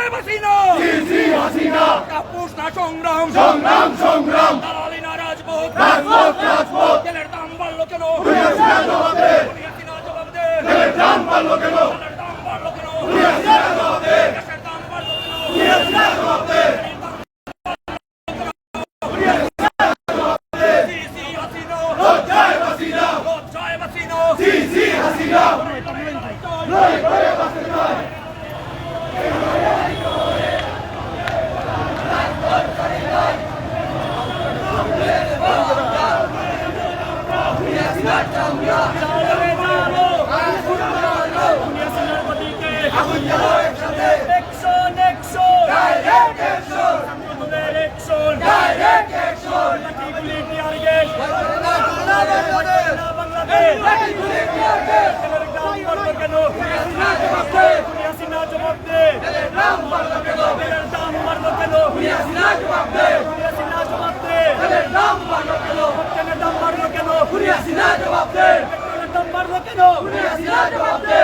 জয় হাসিনা জিজি হাসিনা কাপুস না সংগ্রাম সংগ্রাম সংগ্রাম দালালি না রাজপথ রাজপথ রাজপথ তেলের দাম বাড়লো কেন হাসিনা জবাব দে হাসিনা জবাব দে তেলের দাম বাড়লো কেন তেলের দাম বাড়লো কেন হাসিনা জবাব দে গ্যাসের দাম বাড়লো কেন হাসিনা জবাব দে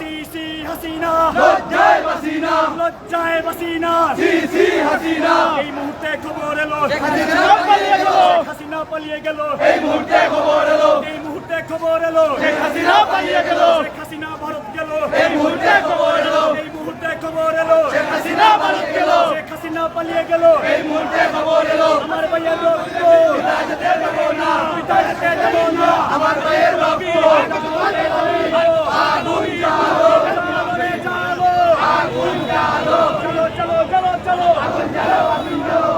জিজি হাসিনা জয় হাসিনা জয় হাসিনা জিজি হাসিনা লড়াই করে বাঁচতে চাই এই মুহূর্তে খবর এলো হাসিনা পালিয়ে গেল এই মুহূর্তে খবর এলো এই মুহূর্তে খবর এলো হাসিনা পালিয়ে গেল হাসিনা ভারত গেল এই মুহূর্তে খবর এলো এই মুহূর্তে খবর এলো হাসিনা ভারত গেল হাসিনা পালিয়ে গেল এই মুহূর্তে খবর এলো আমার ভাইয়ের রক্ত যেতে দেবো না পিতায় যেতে দেবো না আমার ভাইয়ের রক্ত আগুন জ্বালো আগুন জ্বালো চলো চলো চলো চলো আগুন জ্বালো আগুন জ্বালো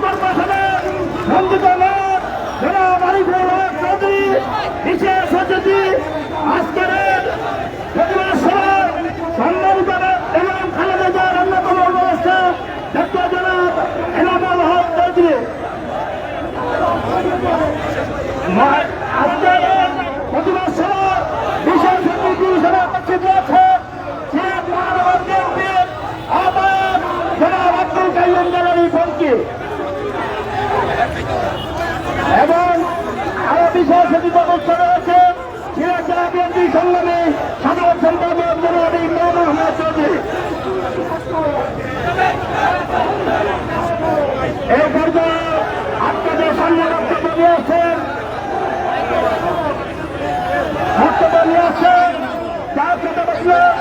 কর্পোরেশনের বন্ধুত মেয়র জনাব আরিফুল হক চৌধুরী বিশেষ অতিথি আজকের প্রতিবাদ সভায় সম্মানিত এবং খালেদা জিয়ার অন্যতম উপদেষ্টা ডক্টর জনাব এনামুল হক চৌধুরী আজকের প্রতিবাদ সভায় বিশেষ অতিথি হিসেবে উপস্থিত রয়েছেন সিলেট মহানগর বিএনপির আহ্বায়ক জনাব আব্দুল কাইয়ুম জালালী ফঙ্কি এবং আরো বিশেষ অতিথি উপস্থিত রয়েছে সিলেট জেলা বিএনপি সংগ্রামী সাধারণ সম্পাদক জনাব ইমরান আহমেদ চৌধুরী। এই পর্যায়ে আপনাদের সামনে বক্তব্য নিয়ে আসছেন যার কথা বললেন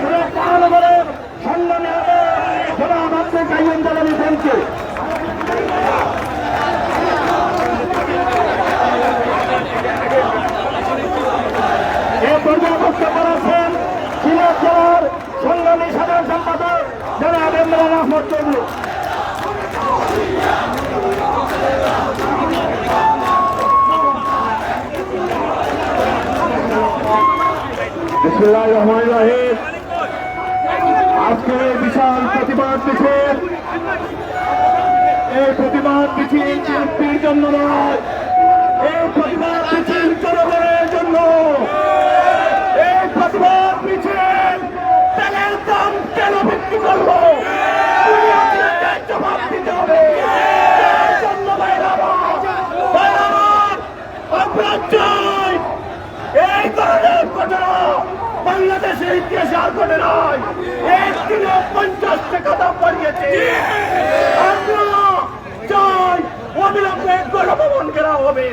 সিলেট মহানগরের সংগ্রামী জনাব আব্দুল কাইয়ুম জালালী ফঙ্কি। এই পর্যায়ে বক্তব্য রাখছেন সিলেট জেলার সংগ্রামী সাধারণ সম্পাদক জনাব ইমরান আহমেদ চৌধুরী। বিসমিল্লাহির রহমানির রহিম। আজকের বিশাল প্রতিবাদ মিছিল, এই প্রতিবাদ মিছিল বিএনপির জন্য নয়, এই প্রতিবাদ মিছিল জনগণের জন্য। এই প্রতিবাদ মিছিল তেলের দাম কেন বিক্রি করবো জবাব দিতে হবে। এই ধরনের ঘটনা বাংলাদেশের ইতিহাসে আর ঘটে নয়। এক দিনে 50 টাকা দাম বাড়িয়েছে। আমরা চাই অবিলম্বে গণভবন ঘেরা হবে,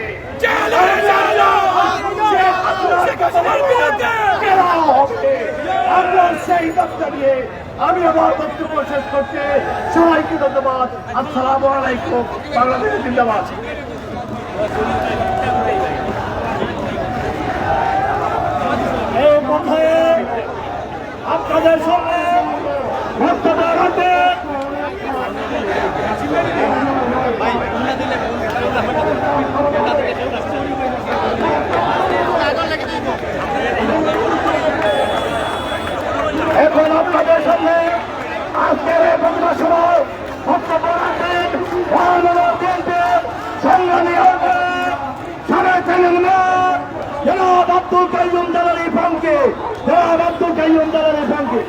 আমরা সেই বার্তা নিয়ে আমি আমার বক্তব্য শেষ করছি। সবাইকে ধন্যবাদ। আসসালামু আলাইকুম। বাংলাদেশ জিন্দাবাদ। এই কথায় আপনাদের সঙ্গে বক্তব্য রাখবেন এখন আপনাদের সামনে আজকের এই বন্ধ সভায় বক্তব্য রাখবেন মহানগর বিএনপির সংগ্রামী সাবেক মেয়র জনাব আব্দুল কাইয়ুম জালালী ফঙ্কি। জনাব আব্দুল কাইয়ুম জালালী ফঙ্কি।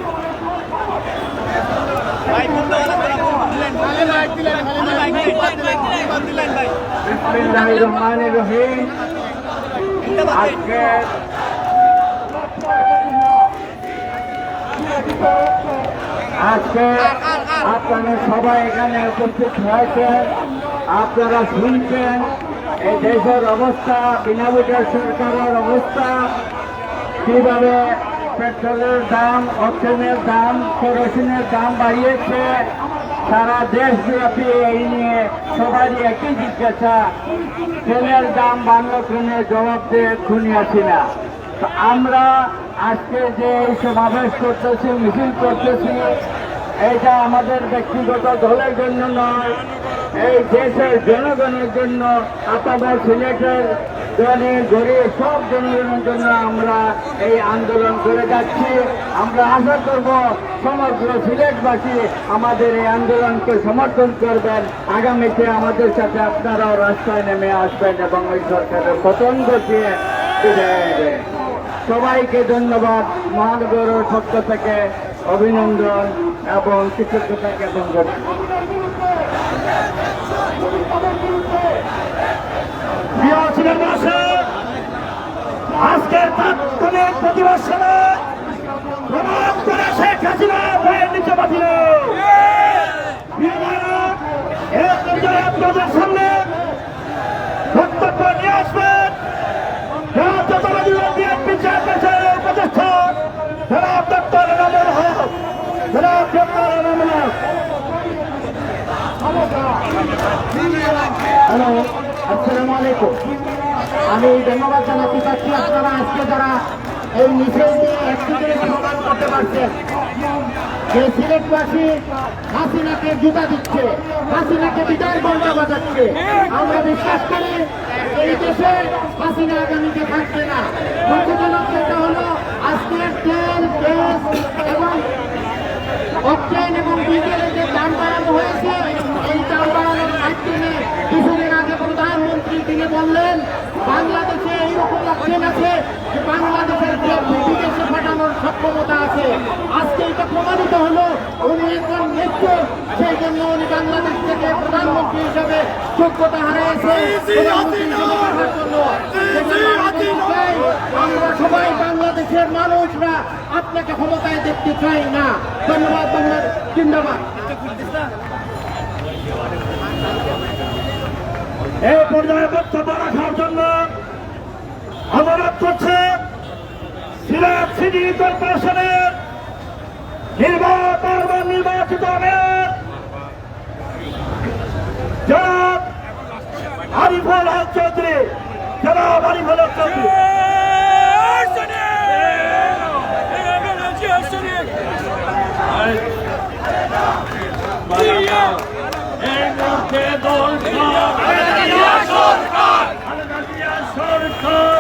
বিসমিল্লাহির রহমানির রহিম। আজকে আপনারা সবাই এখানে উপস্থিত হয়েছেন। আপনারা শুনছেন এই দেশের অবস্থা, বিনা ভোটের সরকারের অবস্থা, কিভাবে পেট্রোলের দাম, অক্সিজেনের দাম, কেরোসিনের দাম বাড়িয়েছে। সারা দেশব্যাপী এই নিয়ে সবারই একই জিজ্ঞাসা, তেলের দাম বাড়লো কিনে জবাব দিয়ে খুনি আসি না। আমরা আজকে যে এই সমাবেশ করতেছি, মিছিল করতেছি, এইটা আমাদের ব্যক্তিগত দলের জন্য নয়, এই দেশের জনগণের জন্য, আপনাদের সিলেটের ধনী গরিব সব জনগণের জন্য আমরা এই আন্দোলন করে যাচ্ছি। আমরা আশা করব সমগ্র সিলেটবাসী আমাদের এই আন্দোলনকে সমর্থন করবেন। আগামীতে আমাদের সাথে আপনারাও রাস্তায় নেমে আসবেন এবং ওই সরকারের পতন ঘটিয়ে বিদায় নেবেন। সবাইকে ধন্যবাদ। মহানগরের পক্ষ থেকে অভিনন্দন এবং কৃতজ্ঞতা জ্ঞাপন করছি। আজকের তাৎক্ষণিক প্রতিবাদ সভায় প্রমাণ করে শেখ হাসিনা ভয়ের নিচে বাঁচিল। আপনাদের সামনে বক্তব্য নিয়ে আসবেন বিএনপি চেয়ারপারসনের উপদেষ্টা জনাব ডক্টর এনামুল হক। জনাব ডক্টর এনামুল হক। হ্যালো, আসসালামু আলাইকুম। আমি ধন্যবাদ জানাতে চাচ্ছি আপনারা আজকে যারা এই মিছিল দিয়ে একটি করে সমাধান করতে পারছেন। যে সিলেটবাসী হাসিনাকে জুতা দিচ্ছে, হাসিনাকে বিদায় বলতে বাজাচ্ছে। আমরা বিশ্বাস করি এই দেশে হাসিনা আগামীতে থাকবে না। দুঃখজনক যেটা হলো আজকের তেল, গ্যাস এবং অক্টেন এবং ডিজেলের যে দাম বাড়ানো হয়েছে, এই দাম বাড়ানোর মাধ্যমে কিছুদিন আগে প্রধানমন্ত্রী তিনি বললেন বাংলাদেশে এইরকম অক্টেন আছে যে বাংলাদেশের বিদেশে পাঠানোর সক্ষমতা আছে। আজকে এটা প্রমাণিত হলো উনি একজন নেত্র, সেই জন্য উনি বাংলাদেশ থেকে প্রধানমন্ত্রী হিসেবে যোগ্যতা হারিয়েছে। আমরা সবাই বাংলাদেশের মানুষরা আপনাকে ক্ষমতায় দেখতে চাই না। ধন্যবাদ। বাংলাদেশ জিন্দাবাদ। এই পর্যায়ে বক্তব্য রাখার জন্য অনুরোধ করছে সিলেট সিটি কর্পোরেশনের নির্বাচিত মেয়র জনাব আরিফুল হক চৌধুরী। জনাব আরিফুল হক চৌধুরী।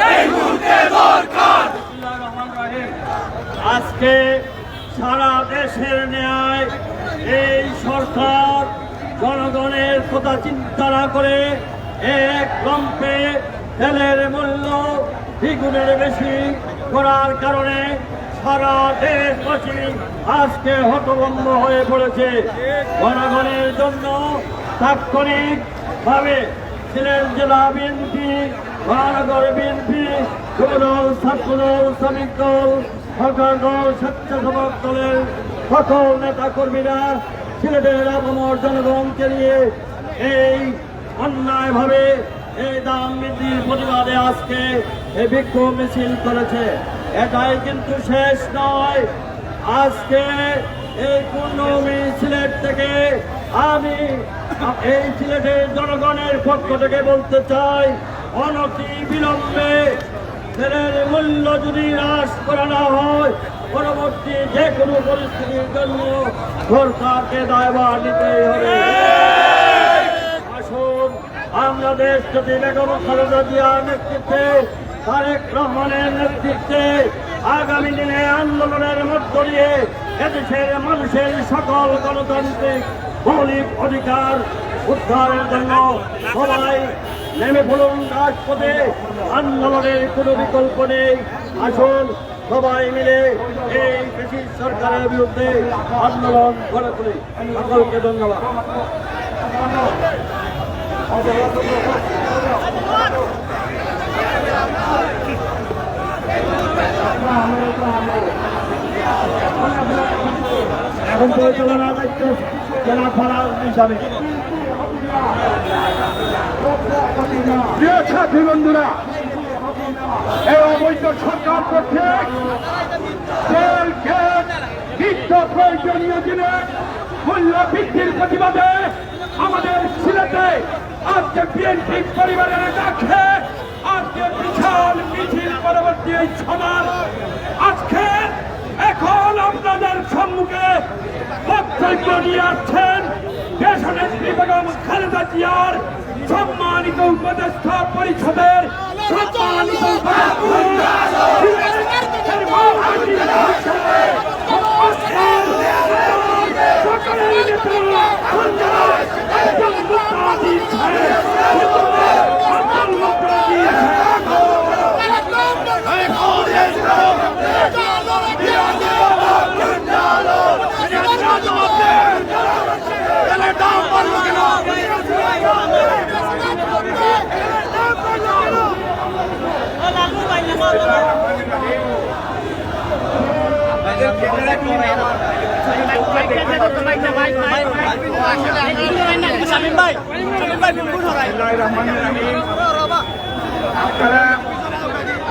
এই মুহূর্তে আজকে সারা দেশের ন্যায় এই সরকার জনগণের কথা চিন্তা না করে এক লম্পে তেলের মূল্য দ্বিগুণের বেশি করার কারণে সারা দেশবাসী আজকে হতভম্ব হয়ে পড়েছে। জনগণের জন্য তাৎক্ষণিকভাবে সিলেট জেলা বিএনপি, মহানগর বিএনপি, যুবদল, ছাত্রদল, শ্রমিক দল, সরকার দল, স্বেচ্ছাসেবক দলের সকল নেতা কর্মীরা সিলেটের আপামর জনগণকে নিয়ে এই অন্যায়ভাবে এই দাম বৃদ্ধির প্রতিবাদে আজকে এই বিক্ষোভ মিছিল করেছে। এটাই কিন্তু শেষ নয়। আজকে এই পূর্ণভূমি সিলেট থেকে আমি এই সিলেটের জনগণের পক্ষ থেকে বলতে চাই, অনতি বিলম্বে তেলের মূল্য যদি হ্রাস করা না হয়, পরবর্তী যে কোনো পরিস্থিতির জন্য সরকারকে দায়ভার নিতেই হবে। আসুন আমরা দেশপতি বেগম খালেদা জিয়ার নেতৃত্বে, তারেক রহমানের নেতৃত্বে আগামী দিনে আন্দোলনের মধ্য দিয়ে এদেশের মানুষের সকল গণতান্ত্রিক মৌলিক অধিকার উদ্ধারের জন্য সবাই নেমে পড়ুন রাজপথে। আন্দোলনের কোনো বিকল্প নেই। আসুন সবাই মিলে এই ব্রিটিশ সরকারের বিরুদ্ধে আন্দোলন গড়ে তুলি। সকলকে ধন্যবাদ। এখন পরিচালনা দায়িত্ব জেলা ফারাজ হিসাবে। প্রিয় সাথী বন্ধুরা, এই অবৈধ সরকার কর্তৃক তেল, গ্যাস, নিত্য প্রয়োজনীয় জিনিস মূল্য বৃদ্ধির প্রতিবাদে আমাদের সিলেটে আজকে বিএনপি পরিবারের ডাকে আজকে বিশাল মিছিল পরবর্তী এই সমাজ আজকে এখন আপনাদের সম্মুখে বক্তব্য নিয়ে আসছেন দেশনেত্রী বেগম খালেদা জিয়ার সম্মানিত উপদেষ্টা পরিষদের সম্মানিত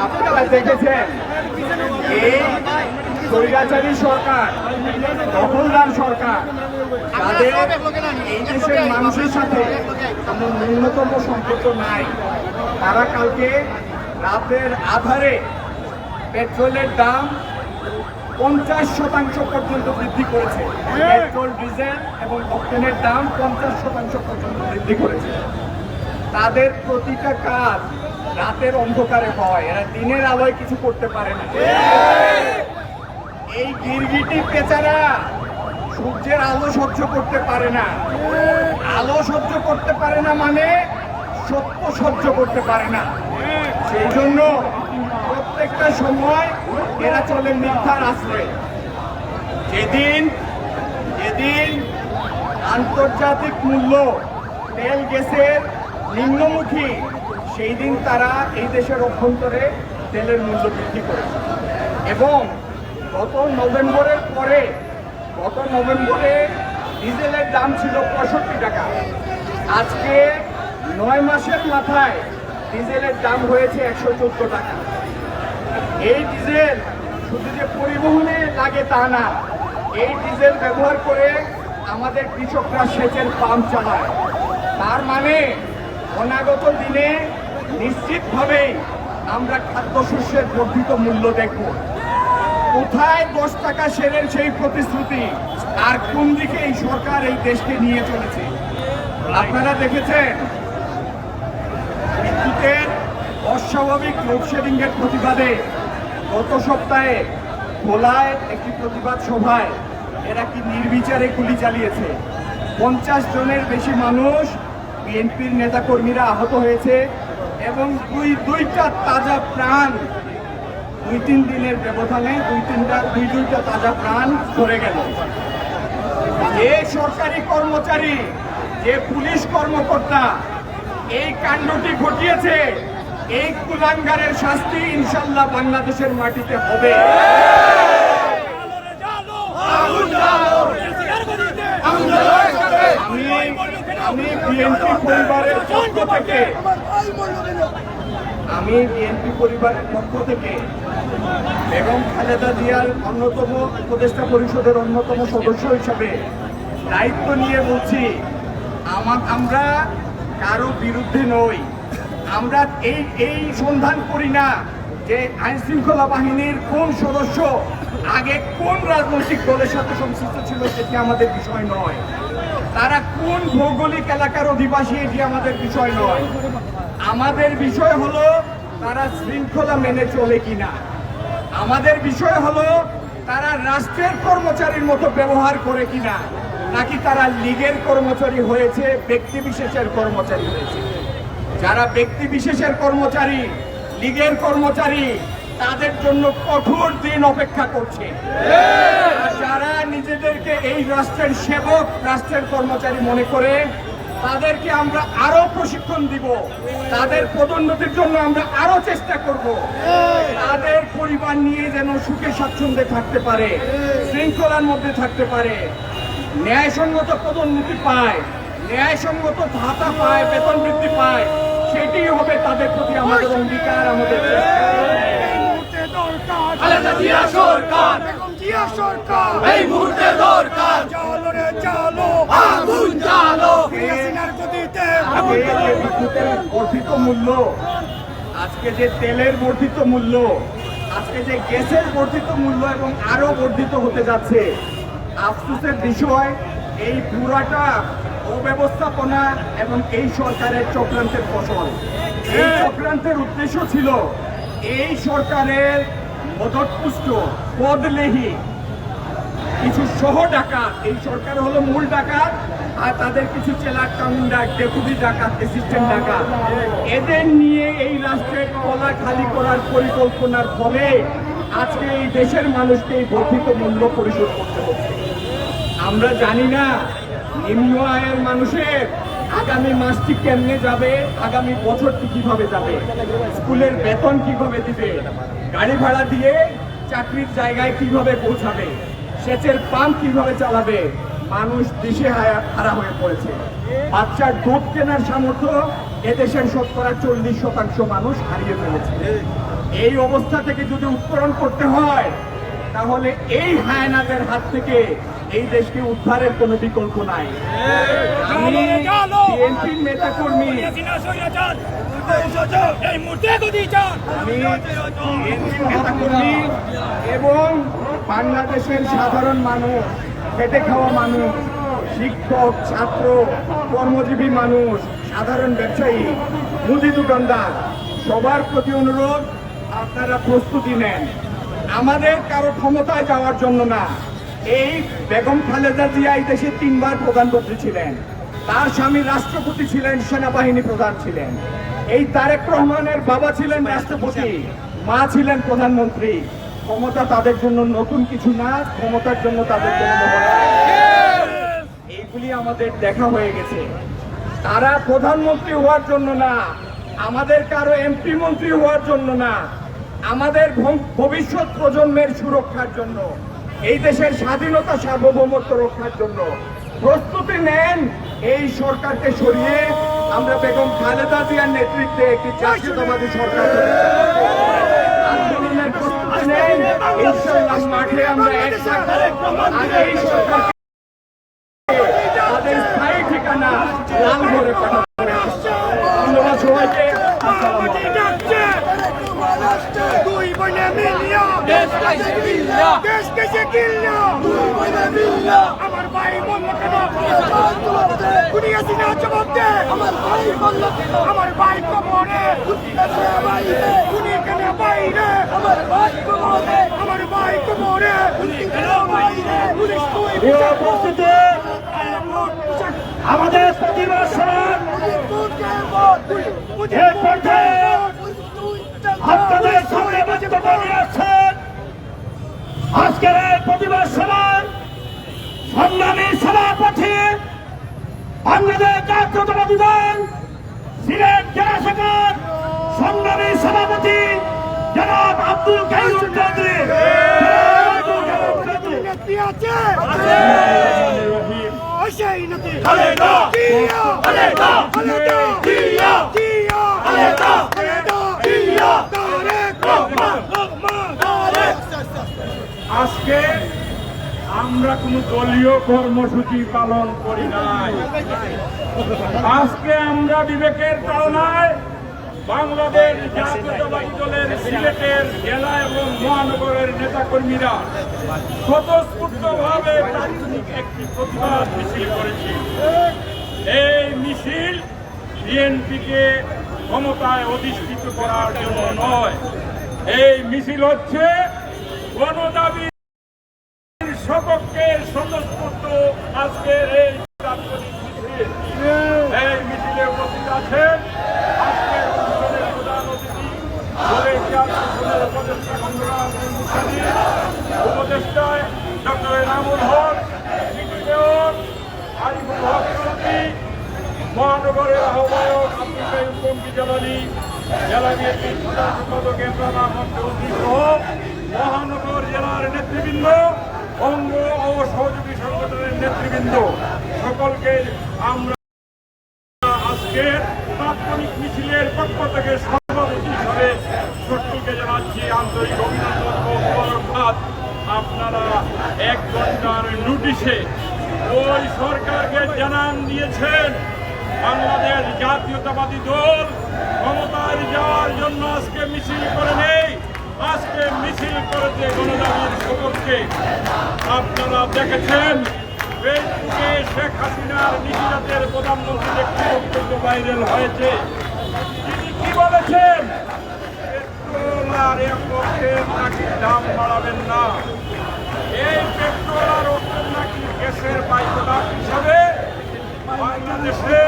আপনারা দেখেছেন এই স্বৈরাচারী সরকার, দখলদার সরকার, তাদের এই দেশের মানুষের সাথে কোনো ন্যূনতম সম্পর্ক নাই। তারা কালকে রাতের আধারে পেট্রোলের দাম 50% পর্যন্ত বৃদ্ধি করেছে। পেট্রোল, ডিজেল এবং অক্টেনের দাম 50% পর্যন্ত বৃদ্ধি করেছে। তাদের প্রতিটা কাজ রাতের অন্ধকারে হয়, এরা দিনের আলোয় কিছু করতে পারে না। এই গিরগিটি পেঁচারা সূর্যের আলো সহ্য করতে পারে না। আলো সহ্য করতে পারে না মানে সত্য সহ্য করতে পারে না। সেই জন্য প্রত্যেকটা সময় এরা চলে মিথ্যার আশ্রয়ে। যেদিন আন্তর্জাতিক মূল্য তেল গ্যাসের নিম্নমুখী, সেই দিন তারা এই দেশের অভ্যন্তরে তেলের মূল্য বৃদ্ধি করেছে। এবং গত নভেম্বরে ডিজেলের দাম ছিল 65 টাকা। আজকে 9 মাসের মাথায় ডিজেলের দাম হয়েছে 114 টাকা। এই ডিজেল শুধু যে পরিবহনে লাগে তা না, এই ডিজেল ব্যবহার করে আমাদের কৃষকরা সেচের পাম্প চালায়। তার মানে অনাগত দিনে নিশ্চিতভাবেই আমরা খাদ্যশস্যের বর্ধিত মূল্য দেখব। কোথায় 10 টাকা সেরের সেই প্রতিশ্রুতি, আর কোন দিকে এই সরকার এই দেশকে নিয়ে চলেছে? আপনারা দেখেছেন বিদ্যুতের অস্বাভাবিক লোডশেডিং এর প্রতিবাদে গত সপ্তাহে ভোলায় একটি প্রতিবাদ সভায় এরা কি নির্বিচারে গুলি চালিয়েছে। 50 জনের বেশি মানুষ বিএনপির নেতাকর্মীরা আহত হয়েছে এবং দুইটা তাজা প্রাণ 2-3 দিনের ব্যবধানে দুইটা তাজা প্রাণ ধরে গেল। যে সরকারি কর্মচারী, যে পুলিশ কর্মকর্তা এই কাণ্ডটি ঘটিয়েছে, এই কুলাঙ্গারের শাস্তি ইনশাল্লাহ বাংলাদেশের মাটিতে হবে। আমি বিএনপি পরিবারের পক্ষ থেকে বেগম খালেদা জিয়ার অন্যতম উপদেষ্টা পরিষদের অন্যতম সদস্য হিসাবে দায়িত্ব নিয়ে বলছি, আমরা কারো বিরুদ্ধে নই। আমরা এই সন্ধান করি না যে আইন শৃঙ্খলা বাহিনীর কোন সদস্য আগে কোন রাজনৈতিক দলের সাথে সংশ্লিষ্ট ছিল, সেটি আমাদের বিষয় নয়। তারা কোন ভৌগোলিক এলাকার অধিবাসী, এটি আমাদের বিষয় নয়। আমাদের বিষয় হলো তারা শৃঙ্খলা মেনে চলে কিনা। আমাদের বিষয় হলো তারা রাষ্ট্রের কর্মচারীর মতো ব্যবহার করে কিনা, নাকি তারা লীগের কর্মচারী হয়েছে, ব্যক্তি বিশেষের কর্মচারী হয়েছে। যারা ব্যক্তি বিশেষের কর্মচারী, লীগের কর্মচারী, তাদের জন্য কঠোর দিন অপেক্ষা করছে। আর যারা নিজেদেরকে এই রাষ্ট্রের সেবক, রাষ্ট্রের কর্মচারী মনে করে, তাদেরকে আমরা আরো প্রশিক্ষণ দিব, তাদের পদোন্নতির জন্য আমরা আরো চেষ্টা করব। তাদের পরিবার নিয়ে যেন সুখে স্বাচ্ছন্দ্যে থাকতে পারে, শৃঙ্খলার মধ্যে থাকতে পারে, ন্যায়সঙ্গত পদোন্নতি পায়, ন্যায়সঙ্গত ভাতা পায়, বেতন বৃদ্ধি পায়, সেটি হবে তাদের প্রতি আমাদের অঙ্গীকার, আমাদের খালেদা জিয়া সরকার, বেগম জিয়া সরকার, এই মুহূর্তে দরকার। চলো রে চলো, আগুন জ্বালো, হাসিনার গদিতে আগুন জ্বালো। বিদ্যুতের বর্ধিত মূল্য, আজকে যে তেলের বর্ধিত মূল্য, আজকে যে গ্যাসের বর্ধিত মূল্য এবং আরো বর্ধিত হতে যাচ্ছে, আফসোসের বিষয় এই পুরাটা অব্যবস্থাপনা এবং এই সরকারের চক্রান্তের ফসল। এই চক্রান্তের উদ্দেশ্য ছিল এই সরকারের মদতপুষ্ট পদলেহী কিছু সহ ডাকাত, এই সরকার হলো মূল ডাকাত, আর তাদের কিছু চেলার কামুন্ডা, ডেপুটি ডাকাত, অ্যাসিস্ট্যান্ট ডাকাত, এদের নিয়ে এই রাষ্ট্রের কলা খালি করার পরিকল্পনার ফলে আজকে এই দেশের মানুষকে এই বর্ধিত মূল্য পরিশোধ করতে হচ্ছে। আমরা জানি না নিম্ন আয়ের মানুষের আগামী মাসটি কেমনে যাবে, আগামী বছরটি কিভাবে যাবে, স্কুলের বেতন কিভাবে দিবে, গাড়ি ভাড়া দিয়ে চাকরির জায়গায় কিভাবে পৌঁছাবে, সেচের পাম্প কিভাবে চালাবে। মানুষ দিশে হারা হয়ে পড়েছে। বাচ্চার দুধ কেনার সামর্থ্য এদেশের শতকরা 40% মানুষ হারিয়ে ফেলেছে। এই অবস্থা থেকে যদি উত্তরণ করতে হয়, তাহলে এই হায়নাদের হাত থেকে এই দেশকে উদ্ধারের কোনো বিকল্প নাই। আমি বিএনপির নেতা কর্মী, আমি বিএনপির নেতা কর্মী এবং বাংলাদেশের সাধারণ মানুষ, খেটে খাওয়া মানুষ, শিক্ষক, ছাত্র, কর্মজীবী মানুষ, সাধারণ ব্যবসায়ী, মুদি দোকানদার, সবার প্রতি অনুরোধ, আপনারা প্রস্তুতি নেন। আমাদের কারো ক্ষমতায় যাওয়ার জন্য না। এই বেগম খালেদা জিয়া এই দেশে 3 বার প্রধানমন্ত্রী ছিলেন, তার স্বামী রাষ্ট্রপতি ছিলেন, সেনাবাহিনী প্রধান ছিলেন। এই তারেক রহমানের বাবা ছিলেন রাষ্ট্রপতি, মা ছিলেন প্রধানমন্ত্রী। ক্ষমতা তাদের জন্য নতুন কিছু না, ক্ষমতার জন্য তাদের জন্য এইগুলি আমাদের দেখা হয়ে গেছে। তারা প্রধানমন্ত্রী হওয়ার জন্য না, আমাদের কারো এমপি মন্ত্রী হওয়ার জন্য না, আমাদের ভবিষ্যৎ প্রজন্মের সুরক্ষার জন্য, এই দেশের স্বাধীনতা সার্বভৌমত্ব রক্ষার জন্য প্রস্তুতি নেন। এই সরকারকে সরিয়ে আমরা বেগম খালেদা জিয়ার নেতৃত্বে একটি জাতীয়তাবাদী সরকার আন্দোলনের প্রস্তুতি নেন। ইনশাআল্লাহ মাঠে আমরা একসাথে এই সরকারকে তাদের স্থায়ী ঠিকানা লালগড়ে পাঠাবো। ধন্যবাদ সবাইকে। আমার ভাই বলল কেন? জবাব দে। আমার ভাই কবরে, উনি কেন বাইরে? আমার ভাই কবরে, আমাদের প্রতিবাদ সভার আপনাদের সামনে বক্তব্য নিয়ে আসছেন। আজকের এই প্রতিবাদ সভার সংগ্রামী সভাপতি, বাংলাদেশ জাতীয়তাবাদী দল সিলেট জেলা শাখার সংগ্রামী সভাপতি জনাব আব্দুল কাইয়ুম চৌধুরী। আজকে আমরা কোন দলীয় কর্মসূচি পালন করি নাই। আজকে আমরা বিবেকের তাড়নায় বাংলাদেশ জাতীয়তাবাদী দলের সিলেটের জেলা এবং মহানগরের নেতাকর্মীরা স্বতঃস্ফূর্তভাবে তাৎক্ষণিক একটি প্রতিবাদ মিছিল করেছি। এই মিছিল বিএনপিকে ক্ষমতায় অধিষ্ঠিত করার জন্য নয়। এই মিছিল হচ্ছে গণদাবির সপক্ষে স্বতঃস্ফূর্ত আজকের এই তাৎক্ষণিক মিছিল। এই মিছিলে উপস্থিত আছেন আজকের অনুষ্ঠানের প্রধান অতিথি, উপদেষ্টা ডক্টর এনামুল হক, মেয়র আরিফুল হক চৌধুরী, মহানগরের আহ্বায়ক আব্দুল কাইয়ুম পঙ্কি জালালী, জেলা বিএনপির প্রধান সম্পাদক ইমরান আহমদ চৌধুরী সহ মহানগর জেলার নেতৃবৃন্দ, অঙ্গ ও সহযোগী সংগঠনের নেতৃবৃন্দ, সকলকে আমরা আজকের তাৎক্ষণিক মিছিলের পক্ষ থেকে সভাপতি হিসাবে সকলকে জানাচ্ছি আন্তরিক অভিনন্দন ও মোবারকবাদ। আপনারা 1 ঘন্টার নোটিশে ওই সরকারকে জানান দিয়েছেন বাংলাদেশ জাতীয়তাবাদী দল ক্ষমতায় যাওয়ার জন্য আজকে মিছিল করে নেই, আজকে মিছিল করেছে গণদাবির সপক্ষে। আপনারা দেখেছেন ফেসবুকে শেখ হাসিনার নিজাতের প্রধানমন্ত্রীর একটি বক্তব্য ভাইরাল হয়েছে। তিনি কি বলেছেন? পেট্রোল আর এককের নাকি দাম বাড়াবেন না। এই পেট্রোল আর অক্টেন নাকি গ্যাসের বাই প্রোডাক্ট হিসাবে বাংলাদেশে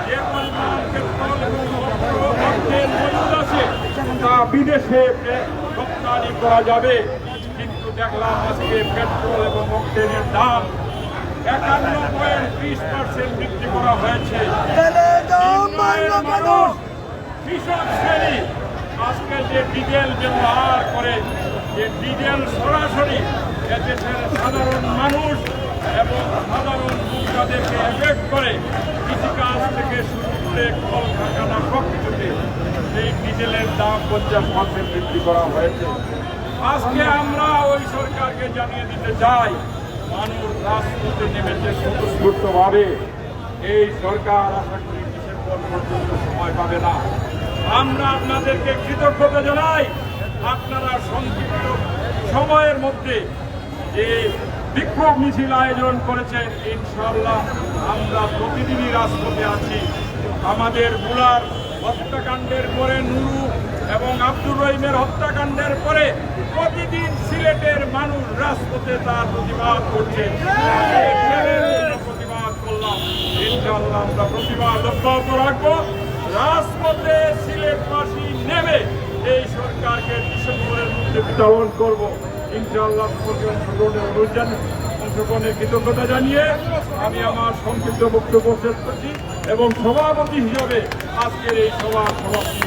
যে পরিমাণ পেট্রোল এবং অক্টেন মজুদ আছে তা বিদেশে রপ্তানি করা যাবে। কিন্তু দেখলাম আজকে পেট্রোল এবং অক্টেনের দাম 51.30% বৃদ্ধি করা হয়েছে। মানুষ, কৃষক শ্রেণী আজকে যে ডিজেল ব্যবহার করে, যে ডিজেল সরাসরি এদেশের সাধারণ মানুষ এবং সাধারণ ভোক্তাদেরকে এফেক্ট করে, কৃষিকাজ থেকে শুরু করে কলকারখানা সব কিছুতে সেই ডিজেলের দাম 50% বৃদ্ধি করা হয়েছে। আজকে আমরা ওই সরকারকে জানিয়ে দিতে চাই, মানুষ রাজপথে নেমেছে স্বতঃস্ফূর্তভাবে। এই সরকার আশা করি ডিসেম্বর পর্যন্ত সময় পাবে না। আমরা আপনাদেরকে কৃতজ্ঞতা জানাই, আপনারা সংক্ষিপ্ত সময়ের মধ্যে যে বিক্ষোভ মিছিল আয়োজন করেছেন। ইনশাআল্লাহ আমরা প্রতিদিনই রাজপথে আছি। আমাদের বুলার হত্যাকাণ্ডের পরে নুরু এবং আব্দুর রহিমের হত্যাকাণ্ডের পরে প্রতিদিন সিলেটের মানুষ রাজপথে তার প্রতিবাদ করছে। প্রতিবাদ করলাম, ইনশাআল্লাহ আমরা প্রতিবাদ অব্যাহত রাখবো। রাজপথে সিলেটবাসী নেমে এই সরকারকে ডিসেম্বরের মধ্যে বিতরণ করব। ইনশাআল্লাহ অংশগ্রহণের কৃতজ্ঞতা জানিয়ে আমি আমার সংক্ষিপ্ত বক্তব্য শেষ করছি এবং সভাপতি হিসাবে আজকের এই সভা সমাপ্তি